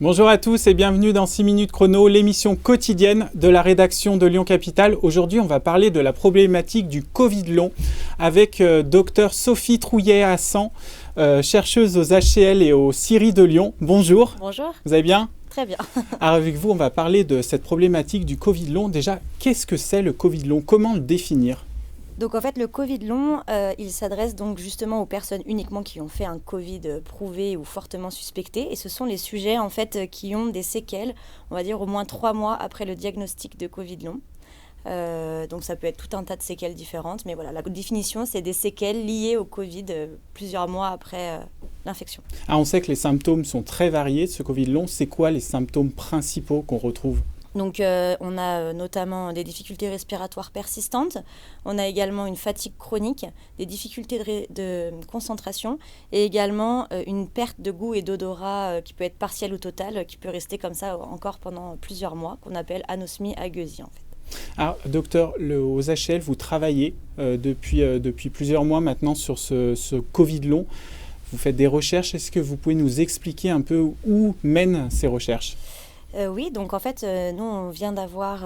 Bonjour à tous et bienvenue dans 6 minutes chrono, l'émission quotidienne de la rédaction de Lyon Capitale. Aujourd'hui, on va parler de la problématique du Covid long avec Dr Sophie Trouillet-Hassan, chercheuse aux HCL et au CIRI de Lyon. Bonjour. Bonjour. Vous allez bien ? Très bien. Alors avec vous, on va parler de cette problématique du Covid long. Déjà, qu'est-ce que c'est le Covid long ? Comment le définir ? Donc en fait, le Covid long, il s'adresse donc justement aux personnes uniquement qui ont fait un Covid prouvé ou fortement suspecté. Et ce sont les sujets en fait qui ont des séquelles, on va dire au moins 3 mois après le diagnostic de Covid long. Donc ça peut être tout un tas de séquelles différentes. Mais voilà, la définition, c'est des séquelles liées au Covid plusieurs mois après l'infection. Ah, on sait que les symptômes sont très variés de ce Covid long. C'est quoi les symptômes principaux qu'on retrouve ? Donc on a notamment des difficultés respiratoires persistantes, on a également une fatigue chronique, des difficultés de concentration et également une perte de goût et d'odorat qui peut être partielle ou totale, qui peut rester comme ça encore pendant plusieurs mois, qu'on appelle anosmie agueusie en fait. Alors, docteur, aux HCL, vous travaillez depuis plusieurs mois maintenant sur ce Covid long. Vous faites des recherches. Est-ce que vous pouvez nous expliquer un peu où mènent ces recherches ? Oui, donc en fait, nous, on vient d'avoir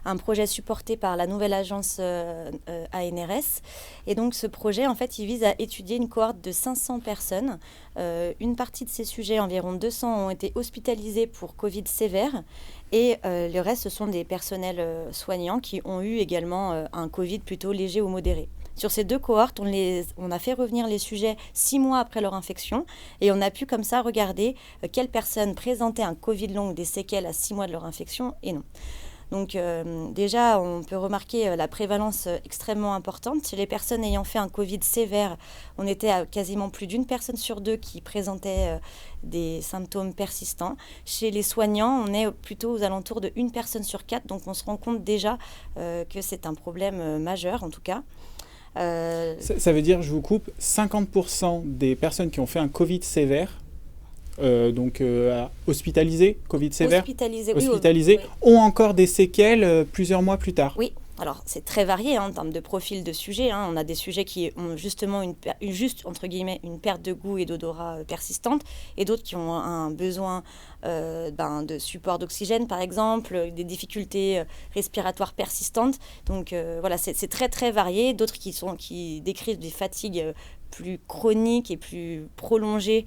un projet supporté par la nouvelle agence ANRS. Et donc, ce projet, en fait, il vise à étudier une cohorte de 500 personnes. Une partie de ces sujets, environ 200, ont été hospitalisés pour Covid sévère. Et le reste, ce sont des personnels soignants qui ont eu également un Covid plutôt léger ou modéré. Sur ces deux cohortes, on a fait revenir les sujets 6 mois après leur infection et on a pu comme ça regarder quelles personnes présentaient un Covid long ou des séquelles à 6 mois de leur infection et non. Donc déjà, on peut remarquer la prévalence extrêmement importante. Chez les personnes ayant fait un Covid sévère, on était à quasiment plus d'une personne sur 2 qui présentait des symptômes persistants. Chez les soignants, on est plutôt aux alentours de 1 personne sur 4, donc on se rend compte déjà que c'est un problème majeur en tout cas. Ça veut dire, je vous coupe, 50% des personnes qui ont fait un Covid sévère, hospitalisées, Covid sévère, hospitalisées, oui. ont encore des séquelles plusieurs mois plus tard. Oui, alors c'est très varié en termes de profil de sujets. On a des sujets qui ont justement une perte de goût et d'odorat persistante et d'autres qui ont un besoin de support d'oxygène par exemple, des difficultés respiratoires persistantes. Donc voilà, c'est très très varié. D'autres qui décrivent des fatigues plus chroniques et plus prolongées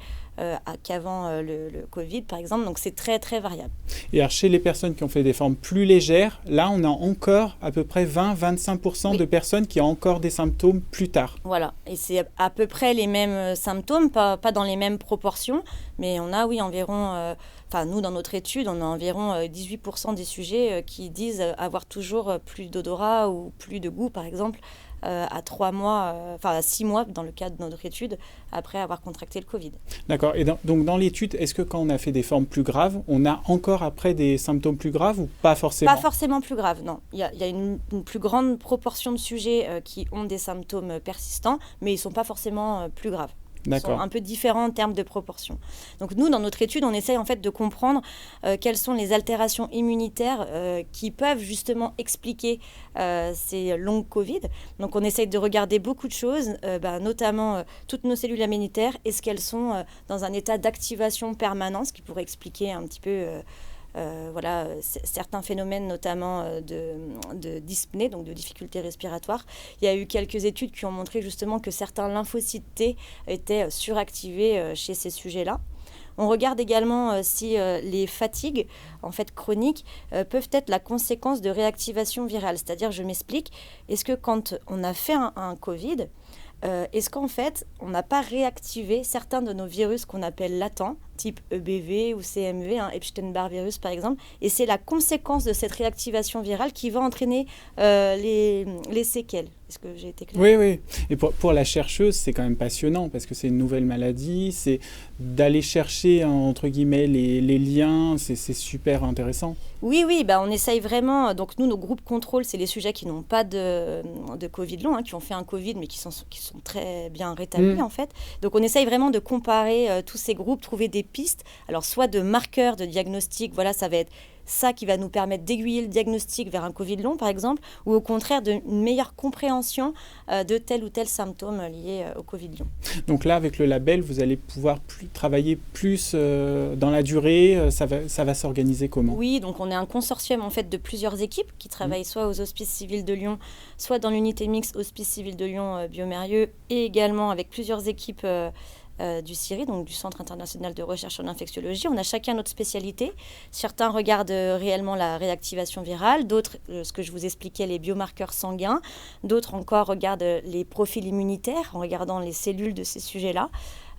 qu'avant le Covid, par exemple. Donc, c'est très, très variable. Et alors, chez les personnes qui ont fait des formes plus légères, là, on a encore à peu près 20-25% de personnes qui ont encore des symptômes plus tard. Voilà. Et c'est à peu près les mêmes symptômes, pas dans les mêmes proportions, mais on a, oui, environ... nous, dans notre étude, on a environ 18% des sujets qui disent avoir toujours plus d'odorat ou plus de goût, par exemple, à 3 mois, à 6 mois dans le cadre de notre étude, après avoir contracté le Covid. D'accord. Et donc dans l'étude, est-ce que quand on a fait des formes plus graves, on a encore après des symptômes plus graves ou pas forcément ? Pas forcément plus graves, non. Il y a une plus grande proportion de sujets qui ont des symptômes persistants, mais ils ne sont pas forcément plus graves. Ils sont un peu différents en termes de proportion. Donc nous, dans notre étude, on essaye en fait de comprendre quelles sont les altérations immunitaires qui peuvent justement expliquer ces longues Covid. Donc on essaye de regarder beaucoup de choses, notamment toutes nos cellules immunitaires. Est-ce qu'elles sont dans un état d'activation permanent, ce qui pourrait expliquer un petit peu... certains phénomènes, notamment de dyspnée, donc de difficultés respiratoires. Il y a eu quelques études qui ont montré justement que certains lymphocytes T étaient suractivés chez ces sujets-là. On regarde également si les fatigues en fait, chroniques peuvent être la conséquence de réactivation virale. C'est-à-dire, je m'explique, est-ce que quand on a fait un Covid, est-ce qu'en fait, on n'a pas réactivé certains de nos virus qu'on appelle latents, type EBV ou CMV, Epstein-Barr virus par exemple, et c'est la conséquence de cette réactivation virale qui va entraîner les séquelles. Est-ce que j'ai été claire ? Oui. Et pour la chercheuse, c'est quand même passionnant parce que c'est une nouvelle maladie, c'est d'aller chercher, entre guillemets, les liens, c'est super intéressant. Oui, on essaye vraiment. Donc nous, nos groupes contrôle, c'est les sujets qui n'ont pas de Covid long, qui ont fait un Covid, mais qui sont très bien rétablis en fait. Donc on essaye vraiment de comparer tous ces groupes, trouver des pistes, alors soit de marqueurs de diagnostic, voilà, ça va être ça qui va nous permettre d'aiguiller le diagnostic vers un Covid long, par exemple, ou au contraire d'une meilleure compréhension de tel ou tel symptôme lié au Covid long. Donc là, avec le label, vous allez pouvoir travailler plus dans la durée. Ça va s'organiser comment? Oui, donc on est un consortium en fait de plusieurs équipes qui travaillent soit aux Hospices civils de Lyon, soit dans l'unité mixte Hospice civil de Lyon Biomérieux, et également avec plusieurs équipes du CIRI, donc du Centre international de recherche en infectiologie. On a chacun notre spécialité. Certains regardent réellement la réactivation virale, d'autres, ce que je vous expliquais, les biomarqueurs sanguins, d'autres encore regardent les profils immunitaires en regardant les cellules de ces sujets-là.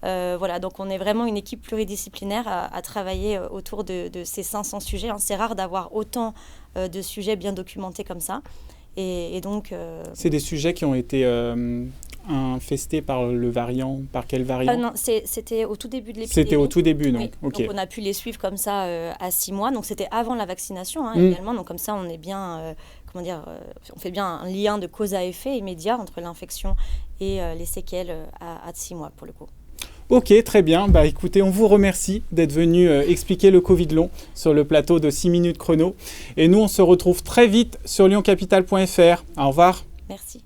Voilà, donc on est vraiment une équipe pluridisciplinaire à travailler autour de ces 500 sujets. C'est rare d'avoir autant de sujets bien documentés comme ça. Et donc, c'est des sujets qui ont été infestés par le variant. Par quel variant? Non, c'était au tout début de l'épidémie. C'était au tout début, donc. Oui. Okay. Donc on a pu les suivre comme ça à 6 mois. Donc c'était avant la vaccination également. Donc comme ça, on est bien, on fait bien un lien de cause à effet immédiat entre l'infection et les séquelles à 6 mois pour le coup. Ok, très bien. Bah, écoutez, on vous remercie d'être venu expliquer le Covid long sur le plateau de 6 minutes chrono. Et nous, on se retrouve très vite sur lyoncapital.fr. Au revoir. Merci.